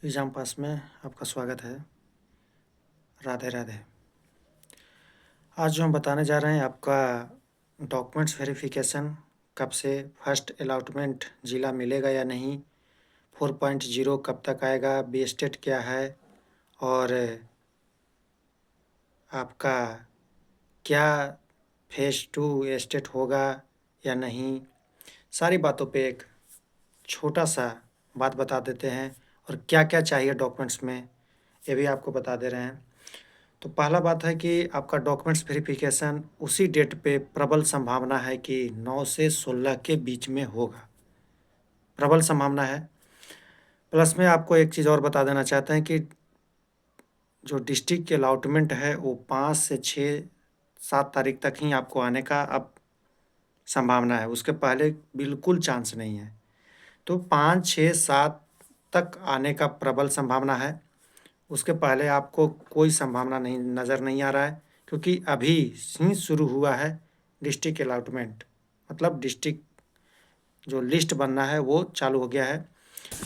Exam pass में आपका स्वागत है। राधे राधे। आज जो हम बताने जा रहे हैं आपका डॉक्यूमेंट्स वेरिफिकेशन कब से फर्स्ट अलॉटमेंट ज़िला मिलेगा या नहीं, 4.0 कब तक आएगा, बी स्टेट क्या है और आपका क्या फेज़ 2 स्टेट होगा या नहीं, सारी बातों पे एक छोटा सा बात बता देते हैं और क्या क्या चाहिए डॉक्यूमेंट्स में, ये भी आपको बता दे रहे हैं। तो पहला बात है कि आपका डॉक्यूमेंट्स वेरिफिकेशन उसी डेट पे प्रबल संभावना है कि 9 से 16 के बीच में होगा, प्रबल संभावना है। प्लस में आपको एक चीज़ और बता देना चाहते हैं कि जो डिस्ट्रिक्ट के अलॉटमेंट है वो 5 से 6-7 तारीख तक ही आपको आने का अब संभावना है, उसके पहले बिल्कुल चांस नहीं है। तो 5, 6, 7 तक आने का प्रबल संभावना है। उसके पहले आपको कोई संभावना नहीं नज़र नहीं आ रहा है, क्योंकि अभी ही शुरू हुआ है डिस्ट्रिक्ट अलॉटमेंट, मतलब डिस्ट्रिक्ट जो लिस्ट बनना है वो चालू हो गया है।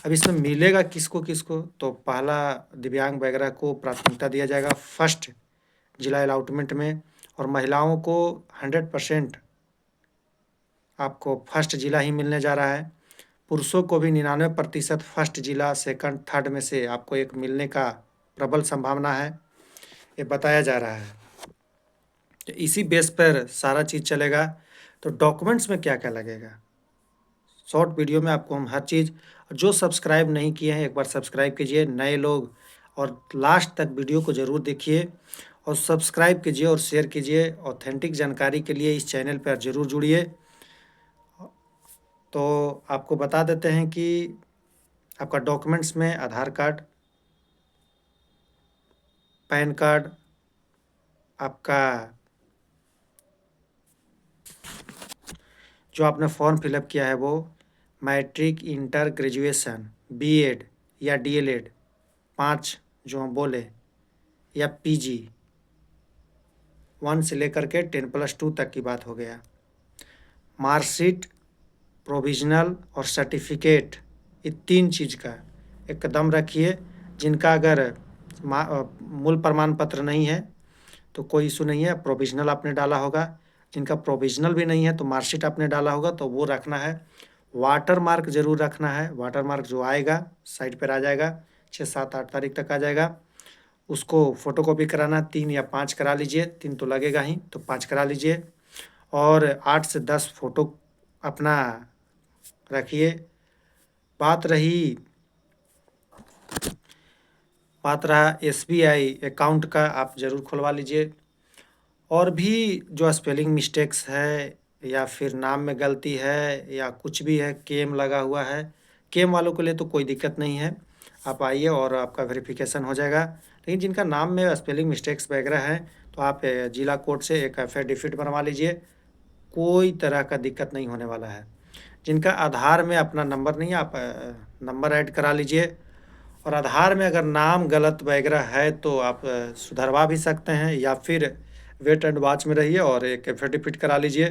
अब इसमें मिलेगा किसको किसको, तो पहला दिव्यांग वगैरह को प्राथमिकता दिया जाएगा फर्स्ट जिला अलॉटमेंट में, और महिलाओं को 100% आपको फर्स्ट जिला ही मिलने जा रहा है। पुरुषों को भी 99% फर्स्ट जिला, सेकंड, थर्ड में से आपको एक मिलने का प्रबल संभावना है, ये बताया जा रहा है। तो इसी बेस पर सारा चीज़ चलेगा। तो डॉक्यूमेंट्स में क्या क्या लगेगा, शॉर्ट वीडियो में आपको हम हर चीज़, जो सब्सक्राइब नहीं किए हैं एक बार सब्सक्राइब कीजिए, नए लोग, और लास्ट तक वीडियो को ज़रूर देखिए और सब्सक्राइब कीजिए और शेयर कीजिए। ऑथेंटिक जानकारी के लिए इस चैनल पर ज़रूर जुड़िए। तो आपको बता देते हैं कि आपका डॉक्यूमेंट्स में आधार कार्ड, पैन कार्ड, आपका जो आपने फॉर्म फिलअप किया है वो मैट्रिक, इंटर, ग्रेजुएशन, बीएड या डीएलएड 5 जो हम बोले, या पीजी 1 से लेकर के 10+2 तक की बात हो गया। मार्कशीट, प्रोविज़नल और सर्टिफिकेट, ये 3 चीज़ का एकदम रखिए। जिनका अगर मूल प्रमाण पत्र नहीं है तो कोई इशू नहीं है, प्रोविज़नल आपने डाला होगा। जिनका प्रोविज़नल भी नहीं है तो मार्कशीट आपने डाला होगा, तो वो रखना है। वाटर मार्क ज़रूर रखना है, वाटर मार्क जो आएगा साइट पर आ जाएगा, 6, 7, 8 तारीख तक आ जाएगा। उसको फ़ोटोकॉपी कराना 3 या 5 करा लीजिए, 3 तो लगेगा ही, तो 5 करा लीजिए। और 8 से 10 फ़ोटो अपना रखिए। बात रही बात रहा एसबीआई अकाउंट का, आप ज़रूर खुलवा लीजिए। और भी जो स्पेलिंग मिस्टेक्स है या फिर नाम में गलती है या कुछ भी है, केम लगा हुआ है, केम वालों के लिए तो कोई दिक्कत नहीं है, आप आइए और आपका वेरिफिकेशन हो जाएगा। लेकिन जिनका नाम में स्पेलिंग मिस्टेक्स वगैरह हैं तो आप जिला कोर्ट से एक एफिडेविट बनवा लीजिए, कोई तरह का दिक्कत नहीं होने वाला है। जिनका आधार में अपना नंबर नहीं है, आप नंबर ऐड करा लीजिए। और आधार में अगर नाम गलत वगैरह है तो आप सुधरवा भी सकते हैं, या फिर वेट एंड वॉच में रहिए और एक एफिडेविट करा लीजिए,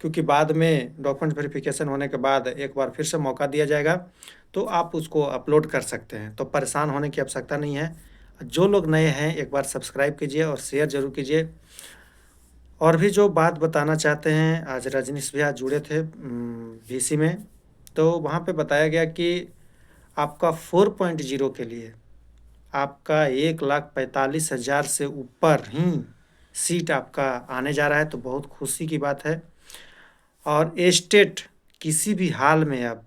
क्योंकि बाद में डॉक्यूमेंट वेरिफिकेशन होने के बाद एक बार फिर से मौका दिया जाएगा, तो आप उसको अपलोड कर सकते हैं। तो परेशान होने की आवश्यकता नहीं है। जो लोग नए हैं एक बार सब्सक्राइब कीजिए और शेयर ज़रूर कीजिए। और भी जो बात बताना चाहते हैं, आज रजनीश भैया जुड़े थे वीसी में, तो वहाँ पे बताया गया कि आपका 4.0 के लिए आपका 1,45,000 से ऊपर ही सीट आपका आने जा रहा है, तो बहुत खुशी की बात है। और एस्टेट किसी भी हाल में अब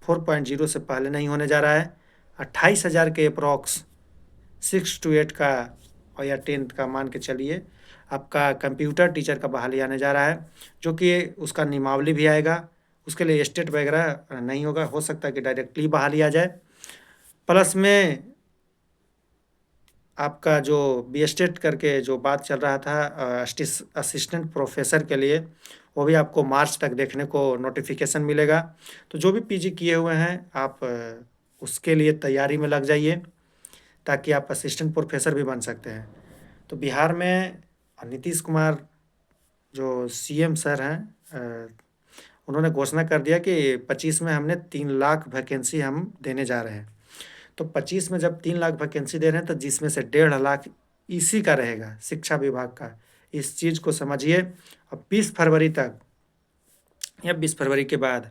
4.0 से पहले नहीं होने जा रहा है। 28,000 के अप्रॉक्स 6 to 8 का और या 10th का मान के चलिए, आपका कंप्यूटर टीचर का बहाली आने जा रहा है, जो कि उसका नियमावली भी आएगा। उसके लिए एस्टेट वगैरह नहीं होगा, हो सकता है कि डायरेक्टली बहाली आ जाए। प्लस में आपका जो बी एस्टेट करके जो बात चल रहा था असिस्टेंट प्रोफेसर के लिए, वो भी आपको मार्च तक देखने को नोटिफिकेशन मिलेगा। तो जो भी पीजी किए हुए हैं आप उसके लिए तैयारी में लग जाइए, ताकि आप असिस्टेंट प्रोफेसर भी बन सकते हैं। तो बिहार में नीतीश कुमार जो सीएम सर हैं, उन्होंने घोषणा कर दिया कि 25 में हमने 3 लाख वैकेंसी हम देने जा रहे हैं। तो 25 में जब 3 लाख वैकेंसी दे रहे हैं तो जिसमें से 1.5 लाख इसी का रहेगा, शिक्षा विभाग का। इस चीज़ को समझिए। और 20 फरवरी तक या 20 फरवरी के बाद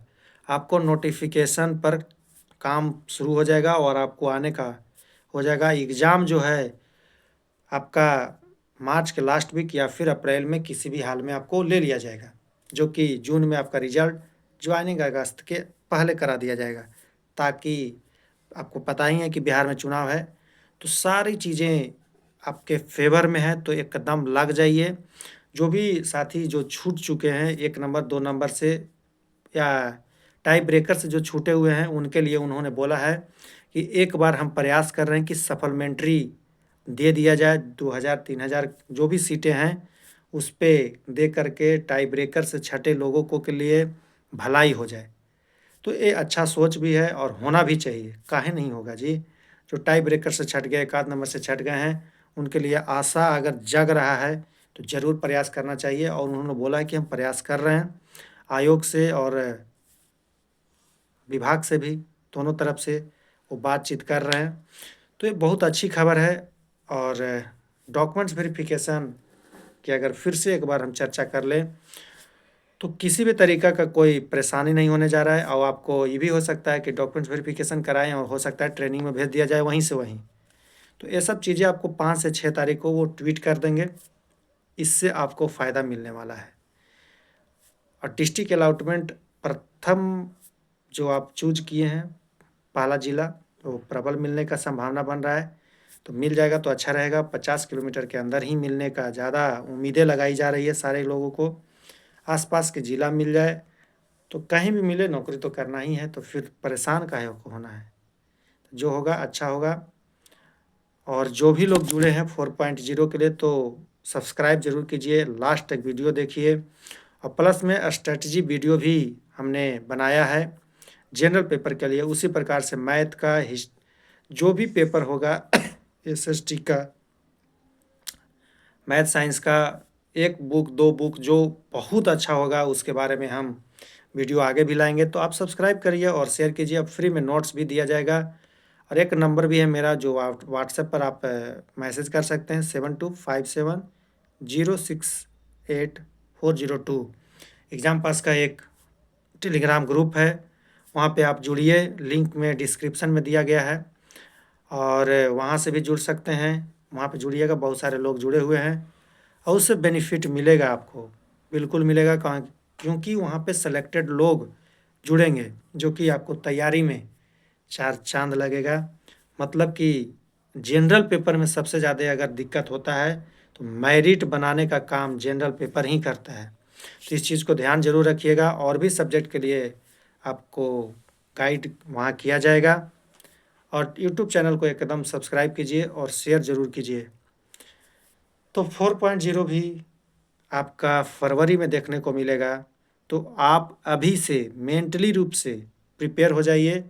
आपको नोटिफिकेशन पर काम शुरू हो जाएगा और आपको आने का हो जाएगा। एग्ज़ाम जो है आपका मार्च के लास्ट वीक या फिर अप्रैल में किसी भी हाल में आपको ले लिया जाएगा, जो कि जून में आपका रिजल्ट ज्वाइनिंग अगस्त के पहले करा दिया जाएगा, ताकि आपको पता ही है कि बिहार में चुनाव है, तो सारी चीज़ें आपके फेवर में है, तो एकदम लग जाइए। जो भी साथी जो छूट चुके हैं 1 नंबर 2 नंबर से या टाई ब्रेकर से जो छूटे हुए हैं, उनके लिए उन्होंने बोला है कि एक बार हम प्रयास कर रहे हैं कि सप्लीमेंट्री दे दिया जाए, 2000-3000 जो भी सीटें हैं उस पे दे करके टाई ब्रेकर से छटे लोगों को के लिए भलाई हो जाए। तो ये अच्छा सोच भी है और होना भी चाहिए, काहे नहीं होगा जी। जो टाई ब्रेकर से छट गए, 1 आध नंबर से छट गए हैं, उनके लिए आशा अगर जग रहा है तो ज़रूर प्रयास करना चाहिए। और उन्होंने बोला है कि हम प्रयास कर रहे हैं, आयोग से और विभाग से भी, दोनों तरफ से वो बातचीत कर रहे हैं। तो ये बहुत अच्छी खबर है। और डॉक्यूमेंट्स वेरिफिकेशन की अगर फिर से एक बार हम चर्चा कर लें, तो किसी भी तरीक़ा का कोई परेशानी नहीं होने जा रहा है। और आपको ये भी हो सकता है कि डॉक्यूमेंट्स वेरिफिकेशन कराएँ और हो सकता है ट्रेनिंग में भेज दिया जाए वहीं से वहीं। तो ये सब चीज़ें आपको 5 से 6 तारीख को वो ट्वीट कर देंगे, इससे आपको फ़ायदा मिलने वाला है। और डिस्ट्रिक्ट अलॉटमेंट प्रथम जो आप चूज़ किए हैं पहला ज़िला, तो प्रबल मिलने का संभावना बन रहा है, तो मिल जाएगा तो अच्छा रहेगा। 50 किलोमीटर के अंदर ही मिलने का ज़्यादा उम्मीदें लगाई जा रही है सारे लोगों को। आसपास के ज़िला मिल जाए तो कहीं भी मिले, नौकरी तो करना ही है, तो फिर परेशान काहे को होना है। जो होगा अच्छा होगा। और जो भी लोग जुड़े हैं 4.0 के लिए, तो सब्सक्राइब ज़रूर कीजिए, लास्ट तक वीडियो देखिए। और प्लस में स्ट्रैटेजी वीडियो भी हमने बनाया है जनरल पेपर के लिए। उसी प्रकार से मैथ का जो भी पेपर होगा एसएसटी का, मैथ साइंस का 1 बुक 2 बुक जो बहुत अच्छा होगा, उसके बारे में हम वीडियो आगे भी लाएंगे। तो आप सब्सक्राइब करिए और शेयर कीजिए। अब फ्री में नोट्स भी दिया जाएगा। और एक नंबर भी है मेरा, जो आप व्हाट्सएप पर आप मैसेज कर सकते हैं, 7257068402। एग्ज़ाम पास का एक टेलीग्राम ग्रुप है, वहाँ पे आप जुड़िए, लिंक में डिस्क्रिप्शन में दिया गया है, और वहाँ से भी जुड़ सकते हैं। वहाँ पे जुड़िएगा, बहुत सारे लोग जुड़े हुए हैं और उससे बेनिफिट मिलेगा आपको, बिल्कुल मिलेगा। क्योंकि वहाँ पे सेलेक्टेड लोग जुड़ेंगे, जो कि आपको तैयारी में 4 चाँद लगेगा। मतलब कि जनरल पेपर में सबसे ज़्यादा अगर दिक्कत होता है तो मेरिट बनाने का काम जनरल पेपर ही करता है। तो इस चीज़ को ध्यान ज़रूर रखिएगा। और भी सब्जेक्ट के लिए आपको गाइड वहाँ किया जाएगा। और यूट्यूब चैनल को एकदम सब्सक्राइब कीजिए और शेयर ज़रूर कीजिए। तो 4.0 भी आपका फरवरी में देखने को मिलेगा। तो आप अभी से मेंटली रूप से प्रिपेयर हो जाइए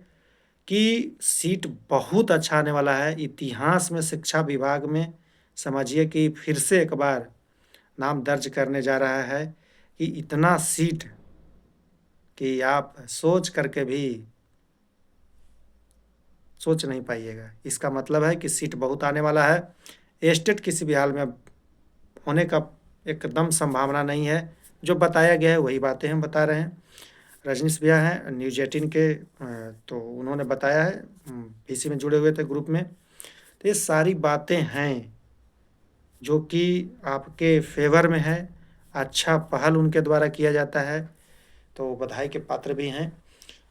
कि सीट बहुत अच्छा आने वाला है। इतिहास में शिक्षा विभाग में समझिए कि फिर से एक बार नाम दर्ज करने जा रहा है कि इतना सीट कि आप सोच करके भी सोच नहीं पाइएगा। इसका मतलब है कि सीट बहुत आने वाला है। स्टेट किसी भी हाल में होने का एकदम संभावना नहीं है। जो बताया गया है वही बातें हम बता रहे हैं। रजनीश भैया हैं न्यूज़ 18 के, तो उन्होंने बताया है, पीसी में जुड़े हुए थे ग्रुप में। तो ये सारी बातें हैं जो कि आपके फेवर में है। अच्छा पहल उनके द्वारा किया जाता है, तो बधाई के पात्र भी हैं।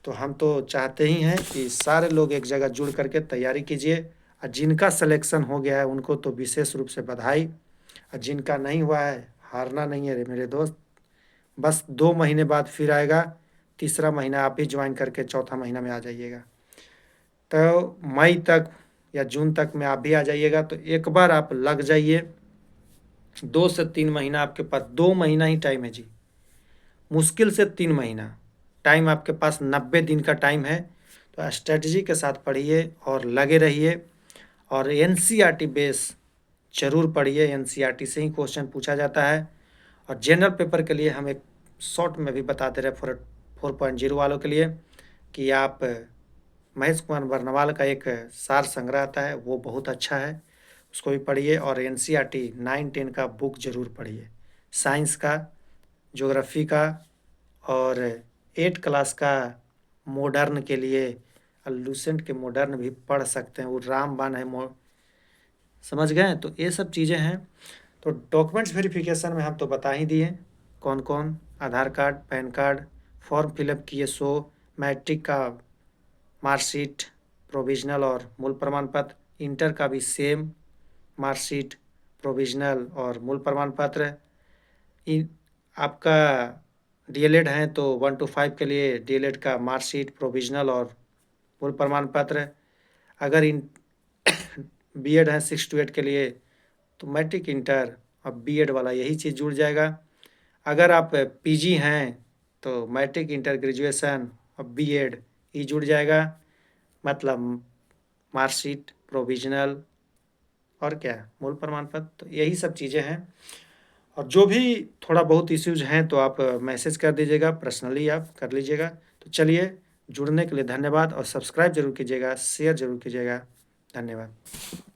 तो हम तो चाहते ही हैं कि सारे लोग एक जगह जुड़ करके तैयारी कीजिए। और जिनका सिलेक्शन हो गया है उनको तो विशेष रूप से बधाई, और जिनका नहीं हुआ है हारना नहीं है रे मेरे दोस्त। बस 2 महीने बाद फिर आएगा, तीसरा महीना आप भी ज्वाइन करके चौथा महीना में आ जाइएगा। तो मई तक या जून तक में आप भी आ जाइएगा। तो एक बार आप लग जाइए, 2 से 3 महीना आपके पास, 2 महीना ही टाइम है जी, मुश्किल से 3 महीना टाइम आपके पास, 90 दिन का टाइम है। तो स्ट्रेटजी के साथ पढ़िए और लगे रहिए। और एनसीईआरटी बेस ज़रूर पढ़िए, एनसीईआरटी से ही क्वेश्चन पूछा जाता है। और जनरल पेपर के लिए हम एक शॉर्ट में भी बता दे रहे हैं 4.0 वालों के लिए कि आप महेश कुमार बर्नवाल का एक सार संग्रह आता है, वो बहुत अच्छा है, उसको भी पढ़िए। और एनसीईआरटी 9-10 का बुक ज़रूर पढ़िए, साइंस का, ज्योग्राफी का, और 8 क्लास का मॉडर्न के लिए लूसेंट के मॉडर्न भी पढ़ सकते हैं, वो रामबाण है, समझ गए। तो ये सब चीज़ें हैं। तो डॉक्यूमेंट्स वेरिफिकेशन में हम तो बता ही दिए कौन कौन, Aadhaar card, PAN card, form fill up किए 100, मैट्रिक का मार्कशीट, प्रोविजनल और मूल प्रमाण पत्र, इंटर का भी सेम मार्कशीट, प्रोविजनल और मूल प्रमाण पत्र। आपका डीएलएड है तो 1 to 5 के लिए डीएलएड का मार्कशीट, प्रोविजनल और मूल प्रमाण पत्र। अगर इन बीएड है 6 to 8 के लिए तो मैट्रिक, इंटर और बीएड वाला यही चीज़ जुड़ जाएगा। अगर आप पीजी हैं तो मैट्रिक, इंटर, ग्रेजुएशन और बीएड ये जुड़ जाएगा, मतलब मार्कशीट, प्रोविजनल और क्या, मूल प्रमाण पत्र। तो यही सब चीज़ें हैं। और जो भी थोड़ा बहुत इश्यूज हैं तो आप मैसेज कर दीजिएगा, पर्सनली आप कर लीजिएगा। तो चलिए, जुड़ने के लिए धन्यवाद और सब्सक्राइब जरूर कीजिएगा, शेयर जरूर कीजिएगा। धन्यवाद।